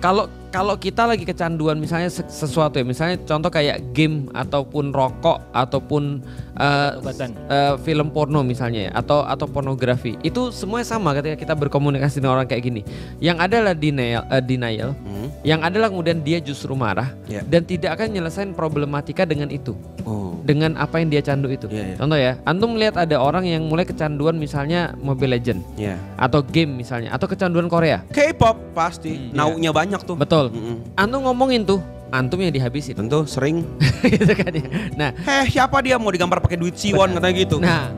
kalau kita lagi kecanduan misalnya sesuatu ya, misalnya contoh kayak game ataupun rokok ataupun film porno misalnya ya, atau pornografi, itu semuanya sama ketika kita berkomunikasi dengan orang kayak gini. Yang adalah denial, yang adalah kemudian dia justru marah dan tidak akan nyelesain problematika dengan itu. Dengan apa yang dia candu itu. Contoh ya, antum melihat ada orang yang mulai kecanduan misalnya Mobile Legend atau game misalnya, atau kecanduan Korea, K-pop pasti naunya banyak tuh. Betul. Antum ngomongin tuh, antum yang dihabisin. Tentu sering. Gitu kan ya. Nah, siapa dia mau digambar pakai duit Siwon katanya gitu. Nah,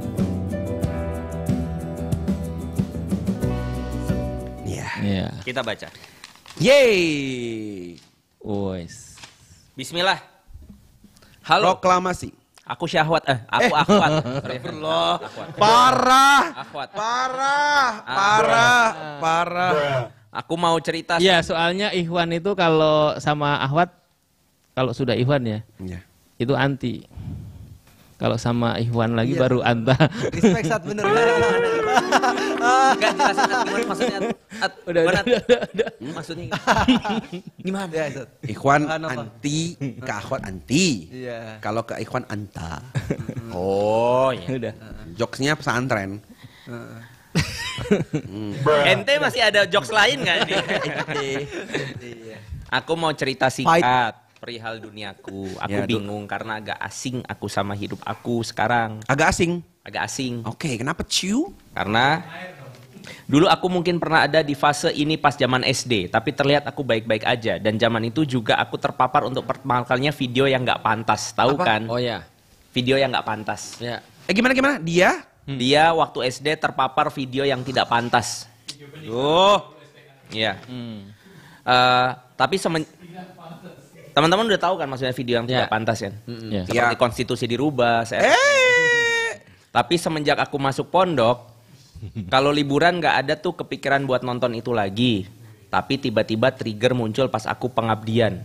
kita baca. Yeay. Bismillah. Halo. Proklamasi. Aku syahwat. Aku akhwat. Parah. Aku mau cerita. Iya, soalnya Ikhwan itu kalau sama Ahwat, kalau sudah Ikhwan ya, itu anti. Kalau sama Ikhwan lagi baru anta. Respect saat bener. Enggak jelasin gimana maksudnya. Udah. Maksudnya gimana? Ya, Ikhwan anti, ke akhwat anti. Iya. Kalau ke ikhwan anta. Oh, ya. Udah. Jokesnya pesantren. Ente masih ada jokes lain nggak nih? Aku mau cerita singkat perihal duniaku. Aku bingung karena agak asing aku sama hidup aku sekarang. Agak asing? Agak asing. Oke, kenapa ciu? Karena dulu aku mungkin pernah ada di fase ini pas zaman SD, tapi terlihat aku baik-baik aja. Dan zaman itu juga aku terpapar untuk pertama kalinya video yang nggak pantas. Tahu kan? Oh ya. Video yang nggak pantas. Ya. Gimana? Dia waktu SD terpapar video yang tidak pantas. Iya. Tapi teman-teman udah tahu kan maksudnya video yang tidak pantas kan? Seperti konstitusi dirubah. Tapi semenjak aku masuk pondok, kalau liburan nggak ada tuh kepikiran buat nonton itu lagi. Tapi tiba-tiba trigger muncul pas aku pengabdian.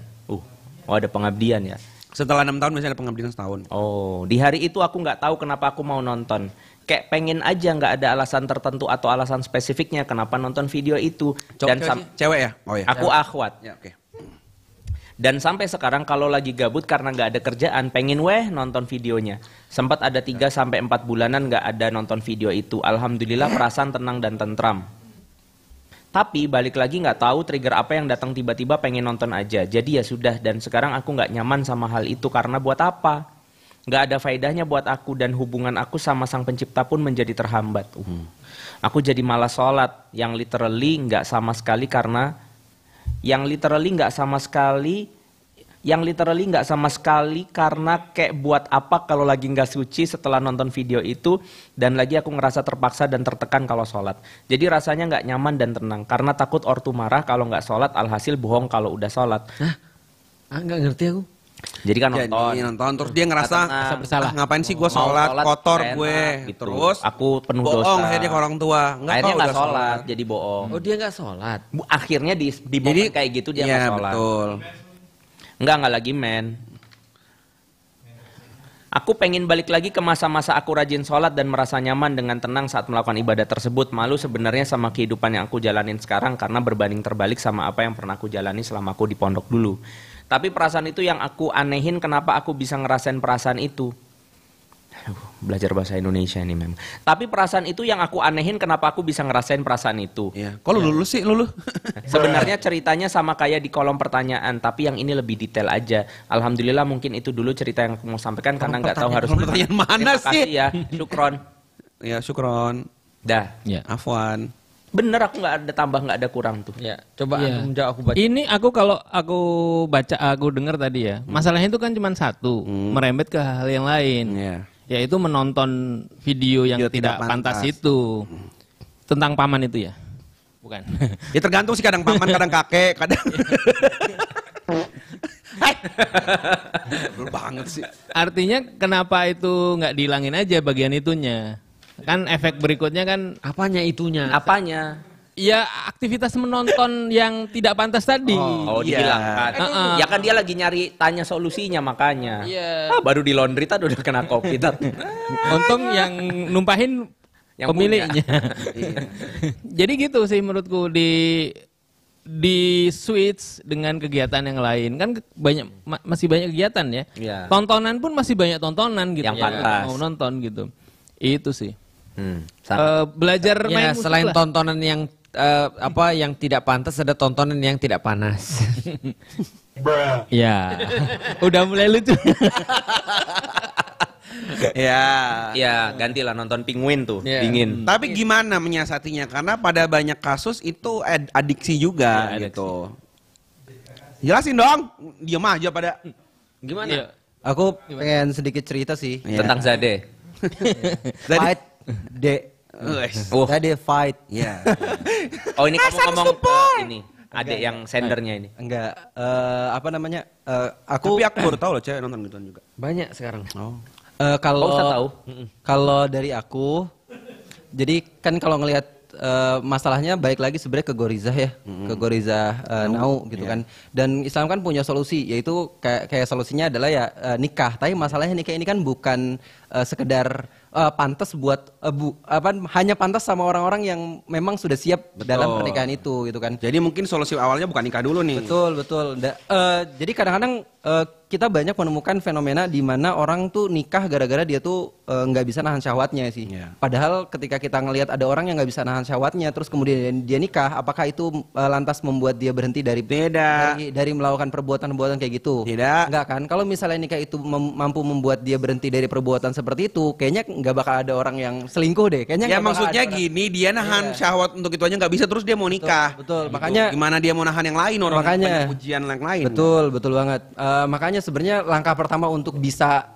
Ada pengabdian ya. Setelah 6 tahun masih ada pengabdian setahun. Oh, di hari itu aku nggak tahu kenapa aku mau nonton. Kayak pengen aja, nggak ada alasan tertentu atau alasan spesifiknya kenapa nonton video itu. Dan cewek ya? Oh ya. Aku akhwat. Ya, oke. Dan sampai sekarang kalau lagi gabut karena nggak ada kerjaan, pengen nonton videonya. Sempat ada 3-4 bulanan nggak ada nonton video itu. Alhamdulillah perasaan tenang dan tentram. Tapi balik lagi nggak tahu trigger apa yang datang tiba-tiba pengen nonton aja. Jadi ya sudah, dan sekarang aku nggak nyaman sama hal itu karena buat apa? Nggak ada faedahnya buat aku dan hubungan aku sama Sang Pencipta pun menjadi terhambat. Aku jadi malas sholat yang literally nggak sama sekali karena kayak buat apa kalau lagi nggak suci setelah nonton video itu, dan lagi aku ngerasa terpaksa dan tertekan kalau sholat. Jadi rasanya nggak nyaman dan tenang karena takut ortu marah kalau nggak sholat, alhasil bohong kalau udah sholat. Nggak ngerti aku. Jadi kan nonton terus dia ngerasa bersalah. Ngapain sih gue sholat kotor gue gitu. Terus aku penuh bohong dosa. akhirnya ke orang tua. Akhirnya nggak sholat jadi bohong. Oh, dia nggak sholat. Akhirnya dibohong kayak gitu dia nggak sholat. Betul. Enggak lagi men. Aku pengen balik lagi ke masa-masa aku rajin sholat dan merasa nyaman dengan tenang saat melakukan ibadah tersebut. Malu sebenarnya sama kehidupan yang aku jalanin sekarang karena berbanding terbalik sama apa yang pernah aku jalani selama aku di pondok dulu. Tapi perasaan itu yang aku anehin, kenapa aku bisa ngerasain perasaan itu. Belajar bahasa Indonesia ini memang. Tapi perasaan itu yang aku anehin, kenapa aku bisa ngerasain perasaan itu. Kok lu lulus sih lulu? Sebenarnya ceritanya sama kayak di kolom pertanyaan, tapi yang ini lebih detail aja. Alhamdulillah mungkin itu dulu cerita yang aku mau sampaikan karena nggak tahu harus pertanyaan mana sih? Makasih ya, syukron. Ya syukron. Dah. Afwan. Bener, aku nggak ada tambah nggak ada kurang tuh. Ya, coba menjawab aku baca. Ini kalau aku baca, aku dengar tadi ya, masalahnya itu kan cuma satu, merembet ke hal yang lain, yaitu menonton video yang tidak pantas itu. Tentang paman itu ya, bukan? Ya tergantung sih, kadang paman, kadang kakek, kadang. Betul banget sih. Artinya kenapa itu nggak dihilangin aja bagian itunya? Kan efek berikutnya kan apanya itunya? Apanya? Ya aktivitas menonton yang tidak pantas tadi. Oh, dihilangkan. Ya kan dia lagi nyari tanya solusinya makanya. Baru di laundry tadi udah kena kopi tadi. Untung yang numpahin yang pemiliknya. Jadi gitu sih menurutku, di switch dengan kegiatan yang lain kan masih banyak kegiatan ya. Iya. Tontonan pun masih banyak tontonan gitu. Yang pantas. Mau nonton gitu. Itu sih. Sama. Belajar Ya, main musik selain lah. tontonan yang yang tidak pantas, ada tontonan yang tidak panas. Ya. Udah mulai lucu. Ya. Ya, gantilah nonton Penguin tuh, Iya. dingin. Tapi gimana menyiasatinya? Karena pada banyak kasus itu adiksi juga Ya, adiksi. gitu. Jelasin dong. Diam aja pada. Gimana? Iya. Aku pengen sedikit cerita sih. Iya. Tentang Zade. Fight de. Oh. Tadi fight. Iya. Oh, ini kamu ngomong ini, adik yang sendernya ini. Enggak apa namanya? Aku Tapi aku baru tahu loh cewek nonton gituan juga. Banyak sekarang. Oh. kalau Oh, Ustaz tahu? kalau dari aku, jadi kan kalau ngelihat masalahnya balik lagi sebenarnya ke Gorizah ya, ke Gorizah Nau gitu kan. Dan Islam kan punya solusi, yaitu kayak solusinya adalah ya nikah. Tapi masalahnya nikah ini kan bukan sekedar pantas buat hanya pantas sama orang-orang yang memang sudah siap dalam pernikahan itu gitu kan. Jadi mungkin solusi awalnya bukan nikah dulu nih. Betul. Jadi kadang-kadang kita banyak menemukan fenomena di mana orang tuh nikah gara-gara dia tuh nggak bisa nahan syahwatnya sih. Iya. Padahal ketika kita ngelihat ada orang yang nggak bisa nahan syahwatnya, terus kemudian dia nikah, apakah itu lantas membuat dia berhenti dari dari melakukan perbuatan-perbuatan kayak gitu? Tidak. Enggak kan? Kalau misalnya nikah itu mampu membuat dia berhenti dari perbuatan seperti itu, kayaknya nggak bakal ada orang yang selingkuh deh. Kayaknya Ya nggak bakal maksudnya ada orang- gini, dia nahan syahwat untuk itu aja nggak bisa, terus dia mau nikah. Betul. Gitu. Makanya- gimana dia mau nahan yang lain, orang Makanya- banyak ujian yang lain. Betul banget. Makanya sebenarnya langkah pertama untuk bisa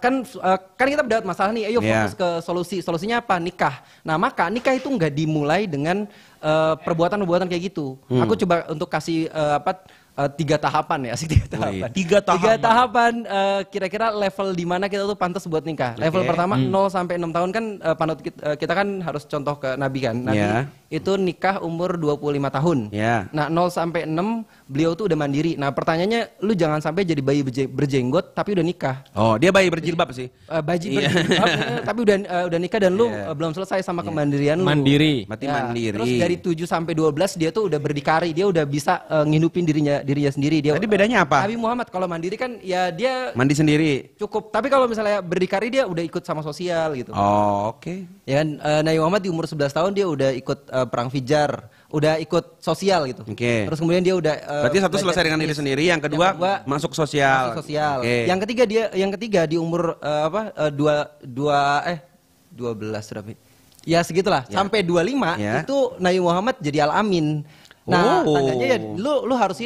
kan kita dapat masalah nih, ayo Iya. fokus ke solusi. Solusinya apa? Nikah. Nah maka nikah itu nggak dimulai dengan perbuatan-perbuatan kayak gitu. Aku coba untuk kasih 3 tahapan ya, 3 tahapan. 3 tahapan. 3 tahapan kira-kira level di mana kita tuh pantas buat nikah. Level pertama 0 sampai 6 tahun kan panut kita kan harus contoh ke Nabi kan. Nabi Ya. itu nikah umur 25 tahun. Ya. Nah 0 sampai 6 beliau tuh udah mandiri. Nah pertanyaannya, lu jangan sampai jadi bayi berjenggot tapi udah nikah. Oh, dia bayi berjilbab sih. Bayi berjilbab, tapi udah nikah dan lu belum selesai sama kemandirian lu. Mandiri. Berarti Ya, mandiri. Terus dari 7 sampai 12 dia tuh udah berdikari, dia udah bisa ngehidupin dirinya sendiri. Dia Tadi bedanya apa? Nabi Muhammad kalau mandiri kan ya dia Mandi sendiri. cukup. Tapi kalau misalnya berdikari dia udah ikut sama sosial gitu. Oh, oke. Ya kan Nabi Muhammad di umur 11 tahun dia udah ikut perang Fijar, udah ikut sosial gitu. Oke. Terus kemudian dia udah Berarti satu belajar selesai dengan diri bisnis. sendiri, yang kedua masuk sosial. Masuk sosial. Oke. Yang ketiga di umur 12 berapa? Ya segitulah. Sampai 25 Ya. itu Nabi Muhammad jadi Al-Amin. Nah, Oh. tandanya ya lu harus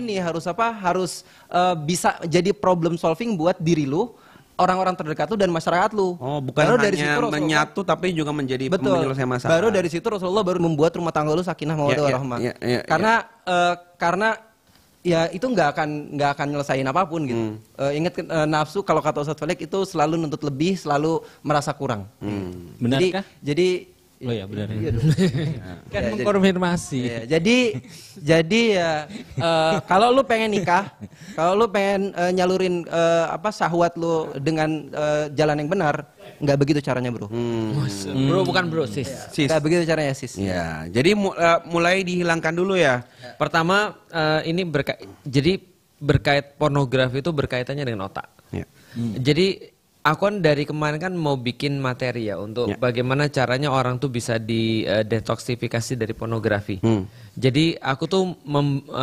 bisa jadi problem solving buat diri lu, orang-orang terdekat lu dan masyarakat lu. Oh, bukan Baru hanya dari situ Rasulullah- menyatu tapi juga menjadi Betul. penyelesaian masalah. Baru dari situ Rasulullah baru membuat rumah tangga lu sakinah mawaddah Ya, ya, warahmah. ya, Karena ya itu nggak akan nyelesain apapun gitu. Ingat nafsu kalau kata Ustadz Felix itu selalu nuntut lebih, selalu merasa kurang. Benarkah? Jadi Oh ya benar. Iya dong. Kan Ya, mengkonfirmasi. Iya, jadi ya kalau lu pengen nikah, kalau lu pengen nyalurin syahwat lu dengan jalan yang benar, nggak begitu caranya bro. Bro bukan bro, sis. Sis. Nggak begitu caranya sis. Ya, jadi mulai dihilangkan dulu ya. Pertama ini jadi berkait pornografi itu berkaitannya dengan otak. Ya. Jadi aku kan dari kemarin kan mau bikin materi ya untuk bagaimana caranya orang tuh bisa detoksifikasi dari pornografi. Jadi aku tuh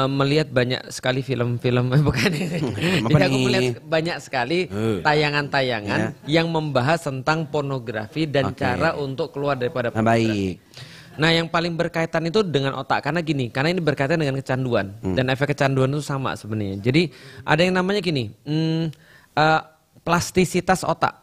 melihat banyak sekali film-film bukan ini. Jadi aku nih? melihat banyak sekali tayangan-tayangan yang membahas tentang pornografi dan cara untuk keluar daripada Nah, pornografi. baik. Nah, yang paling berkaitan itu dengan otak karena ini berkaitan dengan kecanduan dan efek kecanduan itu sama sebenarnya. Jadi ada yang namanya gini, plastisitas otak.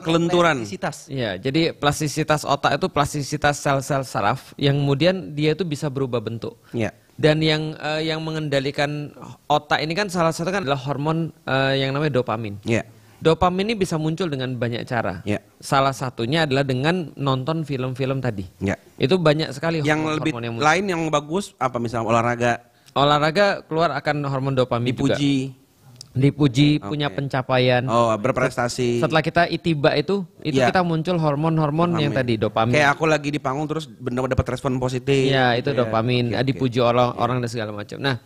Kelenturan. Plastisitas. Ya, jadi plastisitas otak itu plastisitas sel-sel saraf yang kemudian dia itu bisa berubah bentuk. Ya. Dan yang mengendalikan otak ini kan salah satu kan adalah hormon yang namanya dopamin. Ya. Dopamin ini bisa muncul dengan banyak cara. Ya. Salah satunya adalah dengan nonton film-film tadi. Ya. Itu banyak sekali Yang lebih hormon yang muncul. lain yang bagus apa misalnya olahraga, Olahraga keluar akan hormon dopamin juga. dipuji. dipuji, punya pencapaian. Oh, berprestasi. Setelah kita itiba itu kita muncul hormon-hormon yang tadi dopamin. Kayak aku lagi di panggung terus benar dapat respon positif. Iya, itu dopamin, dipuji orang dan segala macam. Nah,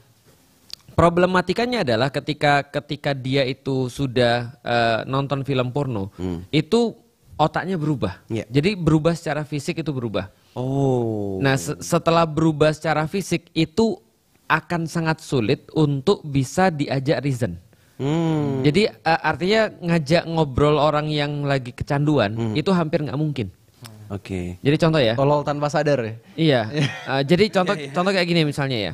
problematikanya adalah ketika dia itu sudah nonton film porno, itu otaknya berubah. Jadi berubah secara fisik itu berubah. Oh. Nah, setelah berubah secara fisik itu akan sangat sulit untuk bisa diajak reason. Jadi artinya ngajak ngobrol orang yang lagi kecanduan itu hampir nggak mungkin. Oke. Jadi contoh ya. Tolol tanpa sadar ya. Iya. Jadi contoh kayak gini misalnya ya.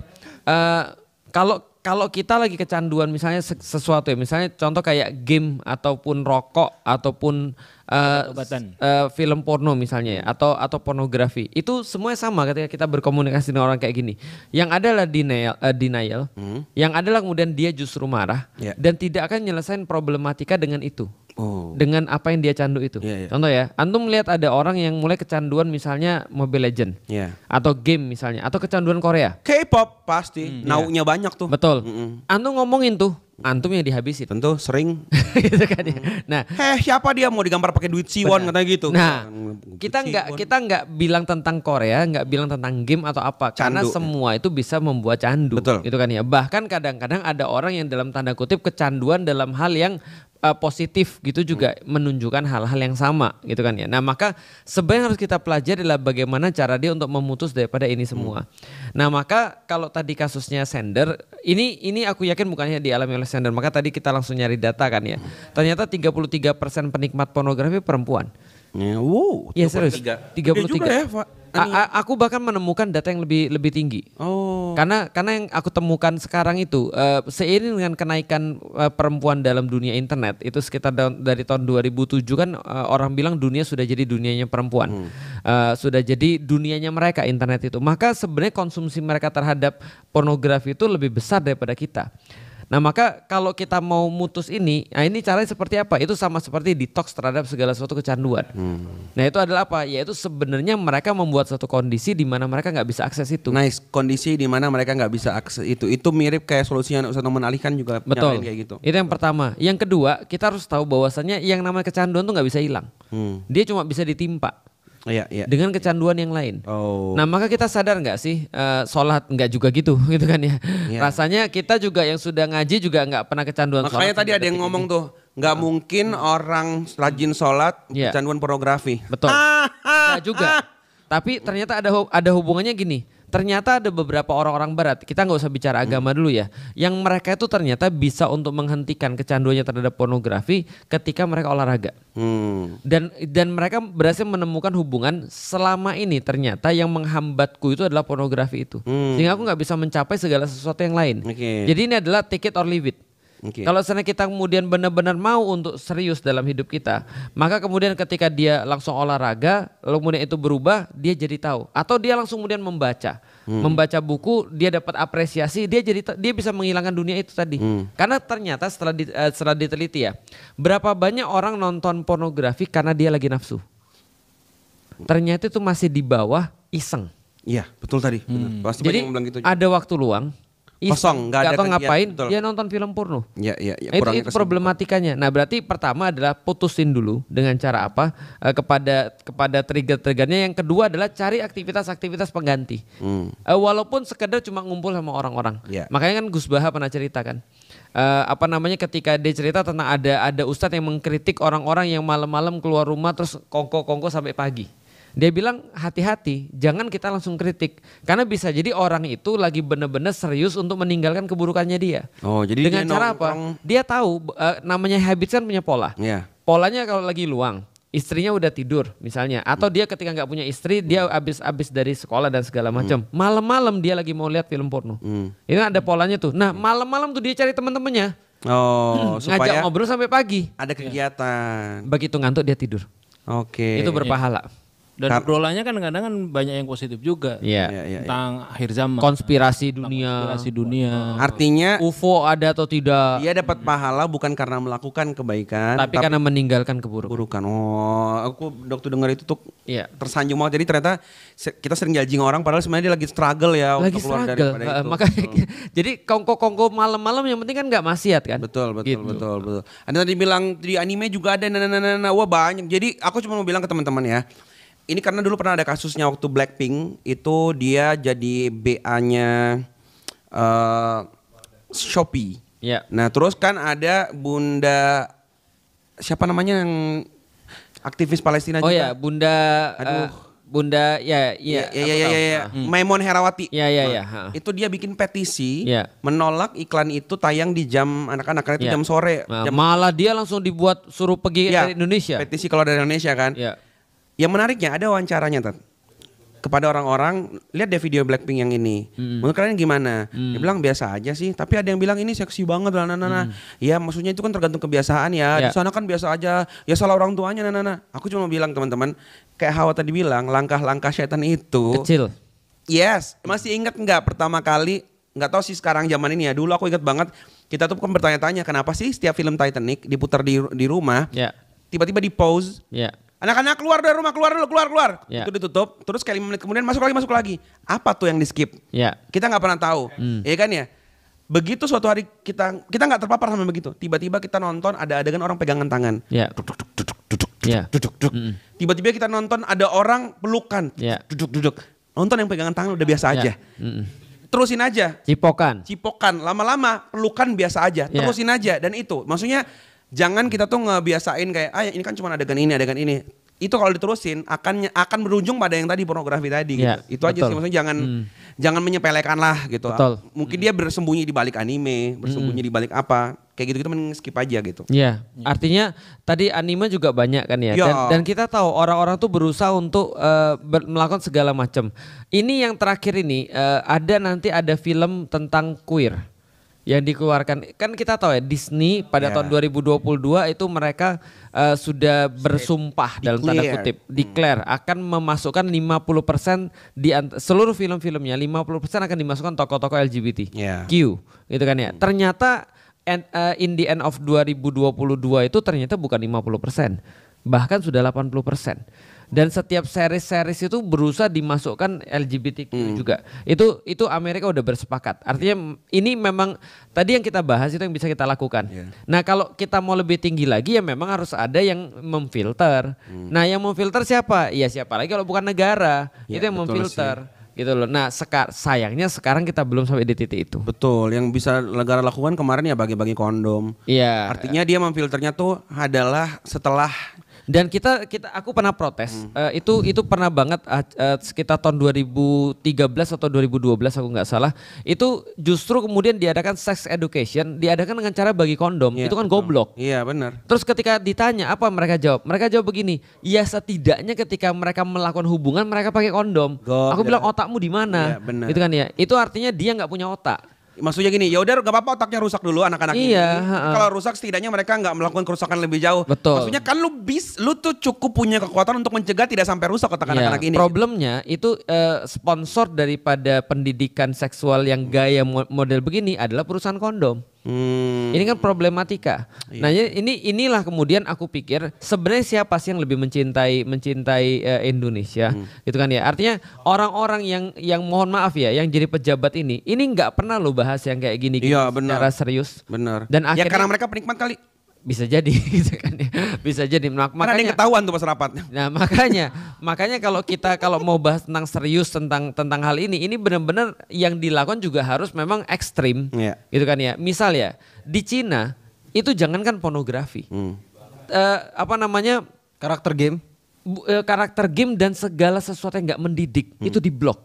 Kalau kita lagi kecanduan misalnya sesuatu ya, misalnya contoh kayak game ataupun rokok ataupun film porno misalnya ya, atau pornografi, itu semuanya sama ketika kita berkomunikasi dengan orang kayak gini. Yang adalah denial, yang adalah kemudian dia justru marah dan tidak akan nyelesain problematika dengan itu. Dengan apa yang dia candu itu. Contoh ya, antum melihat ada orang yang mulai kecanduan misalnya Mobile Legend atau game misalnya, atau kecanduan Korea. K-pop pasti, naunya banyak tuh. Betul. Antum ngomongin tuh, antum yang dihabisin. Tentu sering. Gitu kan ya. Nah, siapa dia mau digambar pakai duit Siwon katanya gitu. Nah, kita nggak bilang tentang Korea, nggak bilang tentang game atau apa, karena semua itu bisa membuat candu. Betul. Gitu kan ya. Bahkan kadang-kadang ada orang yang dalam tanda kutip kecanduan dalam hal yang positif gitu juga menunjukkan hal-hal yang sama gitu kan ya. Nah, maka sebenarnya yang harus kita pelajari adalah bagaimana cara dia untuk memutus daripada ini semua. Nah, maka kalau tadi kasusnya Sender, ini aku yakin bukannya dialami oleh Sender. Maka tadi kita langsung nyari data kan ya. Ternyata 33% penikmat pornografi perempuan. Iya serius. 33. Ya, aku bahkan menemukan data yang lebih tinggi. Karena yang aku temukan sekarang itu seiring dengan kenaikan perempuan dalam dunia internet itu sekitar dari tahun 2007 kan orang bilang dunia sudah jadi dunianya perempuan. Sudah jadi dunianya mereka internet itu. Maka sebenarnya konsumsi mereka terhadap pornografi itu lebih besar daripada kita. Nah, maka kalau kita mau mutus ini, nah ini caranya seperti apa? Itu sama seperti detox terhadap segala sesuatu kecanduan. Nah, itu adalah apa? Yaitu sebenarnya mereka membuat satu kondisi di mana mereka nggak bisa akses itu. Nice, kondisi di mana mereka nggak bisa akses itu. Itu mirip kayak solusi yang Ustaz mengalihkan juga. Betul. Kayak gitu. Itu yang pertama. Yang kedua, kita harus tahu bahwasannya yang namanya kecanduan tuh nggak bisa hilang. Dia cuma bisa ditimpa. Dengan kecanduan yang lain. Nah, maka kita sadar nggak sih sholat nggak juga gitu kan ya. Rasanya kita juga yang sudah ngaji juga nggak pernah kecanduan. Makanya tadi ada yang ngomong tuh nggak mungkin orang rajin sholat kecanduan pornografi. Betul. Nggak juga. Tapi ternyata ada hubungannya gini. Ternyata ada beberapa orang-orang barat, kita nggak usah bicara agama dulu ya, yang mereka itu ternyata bisa untuk menghentikan kecanduannya terhadap pornografi ketika mereka olahraga. Dan mereka berhasil menemukan hubungan selama ini ternyata yang menghambatku itu adalah pornografi itu. Sehingga aku nggak bisa mencapai segala sesuatu yang lain. Jadi ini adalah take it or leave it. Kalau seandainya kita kemudian benar-benar mau untuk serius dalam hidup kita, maka kemudian ketika dia langsung olahraga, lalu kemudian itu berubah, dia jadi tahu. Atau dia langsung kemudian membaca buku, dia dapat apresiasi, dia bisa menghilangkan dunia itu tadi. Karena ternyata setelah diteliti ya, berapa banyak orang nonton pornografi karena dia lagi nafsu. Ternyata itu masih di bawah iseng. Iya, betul tadi. Pasti jadi gitu. Ada waktu luang. Kosong, nggak ada ngapain, dia nonton film porno. Itu problematikanya. Nah, berarti pertama adalah putusin dulu dengan cara apa kepada trigger-triggernya. Yang kedua adalah cari aktivitas-aktivitas pengganti. Walaupun sekedar cuma ngumpul sama orang-orang. Makanya kan Gus Baha pernah cerita kan. Ketika dia cerita tentang ada ustadz yang mengkritik orang-orang yang malam-malam keluar rumah terus kongko-kongko sampai pagi. Dia bilang hati-hati, jangan kita langsung kritik. Karena bisa jadi orang itu lagi benar-benar serius untuk meninggalkan keburukannya dia. Jadi dengan cara apa? Dia tahu namanya habits kan punya pola. Polanya kalau lagi luang, istrinya udah tidur misalnya. Atau dia ketika nggak punya istri, dia abis dari sekolah dan segala macam. Malam-malam dia lagi mau lihat film porno. Ini ada polanya tuh. Nah, malam-malam tuh dia cari teman-temannya. Ngajak ngobrol sampai pagi. Ada kegiatan. Begitu ngantuk dia tidur. Itu berpahala. Dan obrolannya kan kadang-kadang kan banyak yang positif juga. Tentang akhir zaman. Konspirasi dunia. Artinya UFO ada atau tidak. Dia dapat pahala bukan karena melakukan kebaikan. Tapi karena meninggalkan keburukan. Oh, aku waktu dengar itu tuh tersanjung banget. Jadi ternyata kita sering judging orang padahal sebenarnya dia lagi struggle ya. Lagi untuk keluar struggle. Itu. Makanya jadi kongko-kongko malam-malam yang penting kan gak maksiat kan. Betul. Ada tadi bilang di anime juga ada wah banyak. Jadi aku cuma mau bilang ke teman-teman ya. Ini karena dulu pernah ada kasusnya waktu Blackpink itu dia jadi BA-nya Shopee. Nah terus kan ada Bunda siapa namanya yang aktivis Palestina juga. Oh ya Bunda. Bunda Maimon Herawati. Iya. Itu dia bikin petisi menolak iklan itu tayang di jam anak-anak karena itu jam sore. Malah dia langsung dibuat suruh pergi dari Indonesia. Petisi kalau dari Indonesia kan. Yang menariknya ada wawancaranya kepada orang-orang, lihat deh video Blackpink yang ini. Menurut kalian gimana? Dia bilang biasa aja sih, tapi ada yang bilang ini seksi banget lah. Ya maksudnya itu kan tergantung kebiasaan ya. Di sana kan biasa aja. Ya salah orang tuanya. Aku cuma bilang teman-teman, kayak Hawa tadi bilang, langkah-langkah setan itu kecil. Yes, masih ingat nggak pertama kali? Nggak tahu sih sekarang zaman ini ya. Dulu aku ingat banget, kita tuh kan bertanya-tanya kenapa sih setiap film Titanic diputar di rumah, tiba-tiba di pause. Anak-anak keluar dari rumah, keluar. Itu ditutup, terus kayak 5 menit kemudian masuk lagi. Apa tuh yang di skip? Kita nggak pernah tahu, ya kan ya. Begitu suatu hari kita nggak terpapar sama begitu. Tiba-tiba kita nonton ada adegan orang pegangan tangan. Duduk. Tiba-tiba kita nonton ada orang pelukan. Duduk. Nonton yang pegangan tangan udah biasa aja. Terusin aja. Cipokan. Lama-lama pelukan biasa aja. Terusin aja. Dan itu maksudnya jangan kita tuh ngebiasain kayak ini kan cuma adegan ini. Itu kalau diterusin akan berujung pada yang tadi pornografi tadi gitu. Itu aja sih maksudnya jangan menyepelekan lah gitu. Mungkin dia bersembunyi di balik anime, bersembunyi di balik apa. Kayak gitu-gitu mending skip aja gitu. Iya. Artinya tadi anime juga banyak kan ya. Dan kita tahu orang-orang tuh berusaha untuk melakukan segala macam. Ini yang terakhir ini ada film tentang queer yang dikeluarkan. Kan kita tahu ya Disney pada tahun 2022 itu mereka sudah bersumpah dalam tanda kutip declare akan memasukkan 50% di seluruh film-filmnya 50% akan dimasukkan tokoh-tokoh LGBT Q gitu kan ya. Ternyata in the end of 2022 itu ternyata bukan 50%, bahkan sudah 80%. Dan setiap series itu berusaha dimasukkan LGBTQ juga. Itu Amerika udah bersepakat. Artinya ini memang tadi yang kita bahas itu yang bisa kita lakukan. Nah kalau kita mau lebih tinggi lagi ya memang harus ada yang memfilter. Nah yang memfilter siapa? Ya siapa lagi kalau bukan negara. Itu yang memfilter. Gitu loh. Nah sayangnya sekarang kita belum sampai di titik itu. Betul. Yang bisa negara lakukan kemarin ya bagi-bagi kondom. Iya. Artinya dia memfilternya tuh adalah setelah. Dan aku pernah protes. Itu pernah banget sekitar tahun 2013 atau 2012 aku nggak salah. Itu justru kemudian diadakan sex education, diadakan dengan cara bagi kondom. Itu kan goblok. Iya benar. Terus ketika ditanya apa mereka jawab? Mereka jawab begini, ya setidaknya ketika mereka melakukan hubungan mereka pakai kondom. Aku bilang otakmu di mana? Itu kan ya. Itu artinya dia nggak punya otak. Maksudnya gini, ya udah gak apa-apa otaknya rusak dulu anak-anak ini. Kalau rusak setidaknya mereka nggak melakukan kerusakan lebih jauh. Betul. Maksudnya kan lu tuh cukup punya kekuatan untuk mencegah tidak sampai rusak otak anak-anak ini. Problemnya itu sponsor daripada pendidikan seksual yang gaya model begini adalah perusahaan kondom. Ini kan problematika. Nah inilah kemudian aku pikir sebenarnya siapa sih yang lebih mencintai Indonesia, gitu kan ya. Artinya orang-orang yang mohon maaf ya, yang jadi pejabat ini nggak pernah lo bahas yang kayak gini secara serius. Benar. Dan akhirnya, karena mereka penikmat kali. Bisa jadi, gitu kan ya. Bisa jadi. Makanya ada yang ketahuan tuh pas rapat. Nah makanya kalau mau bahas tentang serius tentang hal ini benar-benar yang dilakukan juga harus memang ekstrim, gitu kan ya. Misal ya di Cina itu jangankan pornografi, karakter game dan segala sesuatu yang nggak mendidik itu diblok.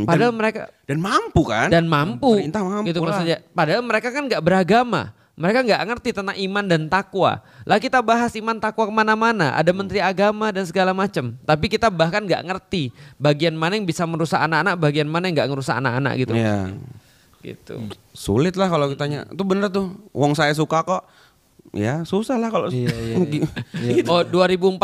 Padahal mereka dan mampu kan? Dan mampu. Gitu maksudnya. Padahal mereka kan nggak beragama. Mereka nggak ngerti tentang iman dan takwa. Lah kita bahas iman takwa kemana-mana. Ada menteri agama dan segala macam. Tapi kita bahkan nggak ngerti bagian mana yang bisa merusak anak-anak, bagian mana yang nggak merusak anak-anak gitu. Iya. Gitu. Sulit lah kalau ditanya. Itu bener tuh. Wong saya suka kok. Ya susah lah kalau. Oh 2014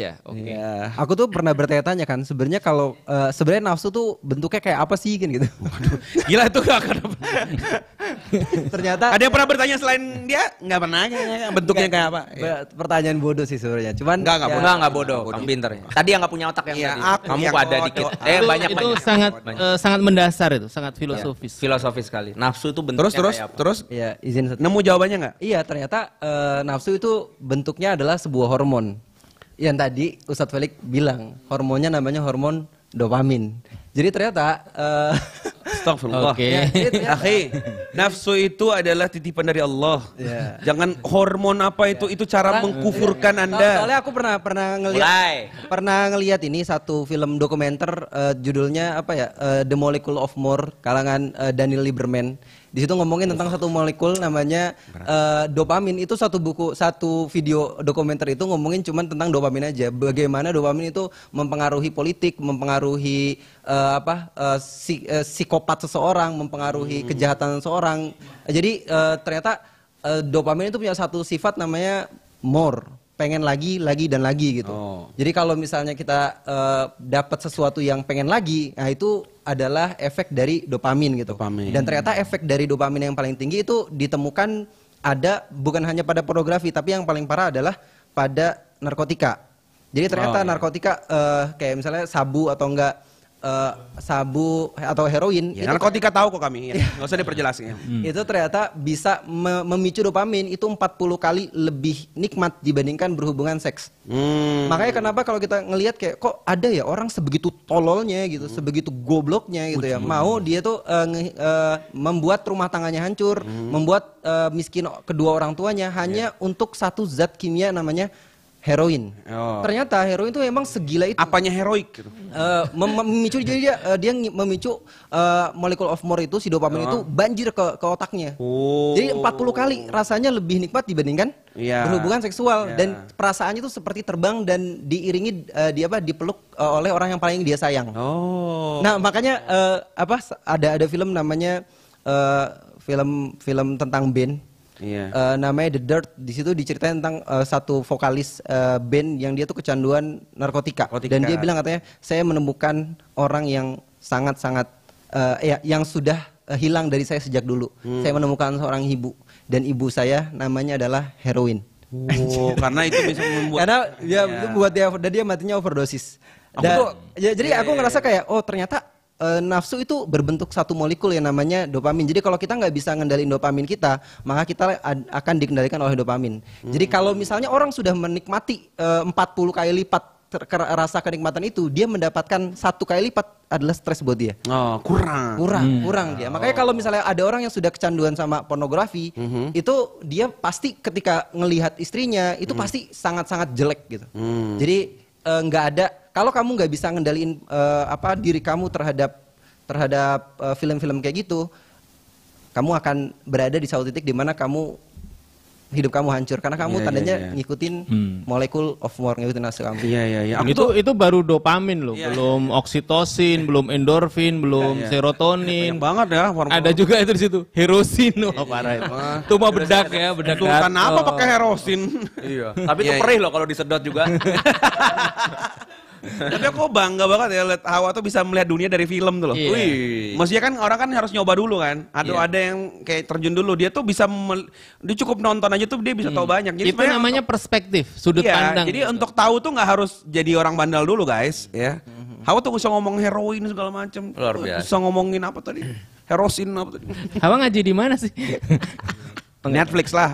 ya. Oke. Iya. Aku tuh pernah bertanya-tanya kan, sebenarnya kalau sebenarnya nafsu tuh bentuknya kayak apa sih kan gitu. Gila itu gak akan. Ternyata ada yang pernah bertanya selain dia? Nggak pernah. Bentuknya kayak apa? Pertanyaan bodoh sih sebenarnya. Cuman nggak bodoh. Kamu pinter ya. Tadi yang nggak punya otak yang tadi. Kamu ada dikit. Banyak. Itu sangat mendasar itu, sangat filosofis. Filosofis sekali. Nafsu itu bentuknya terus. Iya, izin. Nemu jawabannya nggak? Iya, ternyata nafsu itu bentuknya adalah sebuah hormon. Yang tadi Ustadz Felix bilang, hormonnya namanya hormon dopamin. Jadi ternyata Astagfirullah. Oke. Akhi, nafsu itu adalah titipan dari Allah. Yeah. Jangan hormon apa itu cara mengkufurkan Anda. Soalnya aku pernah ngelihat ini satu film dokumenter judulnya apa ya? The Molecule of More kalangan Daniel Lieberman. Di situ ngomongin tentang satu molekul namanya dopamin. Itu satu video dokumenter itu ngomongin cuman tentang dopamin aja. Bagaimana dopamin itu mempengaruhi politik, mempengaruhi psikopat seseorang, mempengaruhi kejahatan seseorang. Jadi ternyata dopamin itu punya satu sifat namanya more, pengen lagi dan lagi gitu. Jadi kalau misalnya kita dapat sesuatu yang pengen lagi, nah itu adalah efek dari dopamin gitu. Dan ternyata efek dari dopamin yang paling tinggi itu ditemukan ada bukan hanya pada pornografi, tapi yang paling parah adalah pada narkotika. Jadi ternyata narkotika kayak misalnya sabu atau enggak sabu atau heroin. Ya, narkotika tahu kok kami, nggak usah diperjelaskan. Itu ternyata bisa memicu dopamin itu 40 kali lebih nikmat dibandingkan berhubungan seks. Makanya kenapa kalau kita ngelihat kayak kok ada ya orang sebegitu tololnya gitu, sebegitu gobloknya gitu ya, mau dia tuh membuat rumah tangganya hancur, membuat miskin kedua orang tuanya hanya untuk satu zat kimia namanya heroin. Ternyata heroin itu memang segila itu. Apanya heroik gitu? Memicu jadi dia memicu molecule of more itu, si dopamin itu banjir ke otaknya. Jadi 40 kali rasanya lebih nikmat dibandingkan berhubungan seksual dan perasaannya itu seperti terbang dan diiringi dipeluk oleh orang yang paling dia sayang. Nah, makanya ada film namanya film tentang band. Namanya The Dirt. Di situ diceritain tentang satu vokalis band yang dia tuh kecanduan narkotika. Dan dia bilang katanya saya menemukan orang yang sangat-sangat yang sudah hilang dari saya sejak dulu. Saya menemukan seorang ibu dan ibu saya namanya adalah heroin. Karena itu bisa membuat. Karena dia buat dia matinya overdosis. Jadi aku ngerasa kayak ternyata nafsu itu berbentuk satu molekul yang namanya dopamin. Jadi kalau kita nggak bisa ngendalin dopamin kita, maka kita akan dikendalikan oleh dopamin. Jadi kalau misalnya orang sudah menikmati 40 kali lipat rasa kenikmatan itu, dia mendapatkan 1 kali lipat adalah stres buat dia. Kurang dia. Makanya kalau misalnya ada orang yang sudah kecanduan sama pornografi, itu dia pasti ketika ngelihat istrinya itu pasti sangat-sangat jelek gitu. Jadi nggak ada. Kalau kamu nggak bisa ngendaliin diri kamu terhadap film-film kayak gitu, kamu akan berada di satu titik di mana hidup kamu hancur karena kamu tandanya ngikutin molecule of more, ngikutin nafsu kamu. Itu baru dopamin loh, belum oksitosin, belum endorfin, belum serotonin. Banyak banget ya. Ada juga itu di situ herosin, parah itu. Itu mah bedak ya, bedak. Kenapa pakai herosin? Tapi itu perih loh kalau disedot juga. Tapi aku bangga banget ya lihat Hawa tuh bisa melihat dunia dari film tuh loh. Maksudnya kan orang kan harus nyoba dulu kan. Ada yang kayak terjun dulu, dia tuh bisa dia cukup nonton aja tuh dia bisa tahu banyak. Jadi itu namanya perspektif, sudut pandang. Jadi untuk tahu tuh nggak harus jadi orang bandel dulu guys, ya. Hawa tuh bisa ngomong heroin segala macam. Luar biasa. Bisa ngomongin apa tadi? Herosin apa tadi? Hawa ngaji di mana sih? Netflix lah.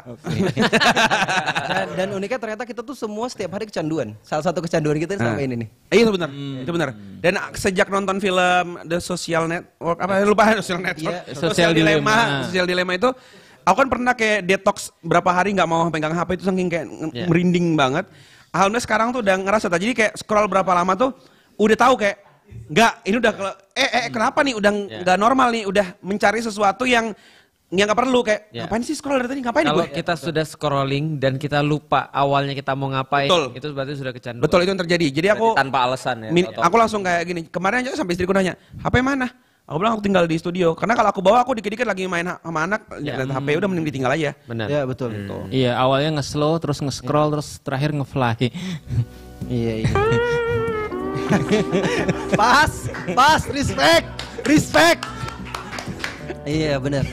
Dan uniknya ternyata kita tuh semua setiap hari kecanduan. Salah satu kecanduan kita sama ini nih. Itu benar. Itu benar. Dan sejak nonton film The Social Network Social Dilemma itu, aku kan pernah kayak detox berapa hari nggak mau pegang HP itu saking kayak merinding banget. Alhamdulillah sekarang tuh udah ngerasa jadi kayak scroll berapa lama tuh udah tahu kayak ini udah kenapa nih udah nggak normal nih, udah mencari sesuatu yang nggak perlu kayak ngapain sih scroll dari tadi, ngapain kalau kita sudah scrolling dan kita lupa awalnya kita mau ngapain, itu berarti sudah kecanduan. Betul, itu yang terjadi. Jadi aku tanpa alasan ya. Aku langsung kayak gini, kemarin aja sampai istriku nanya, HP mana? Aku bilang aku tinggal di studio. Karena kalau aku bawa, aku dikit-dikit lagi main sama anak, lihat HP udah mending ditinggal aja. Benar. Ya betul. Iya, awalnya nge-slow, terus nge-scroll, terus terakhir nge-fly. Iya. Pas, respect. Iya benar.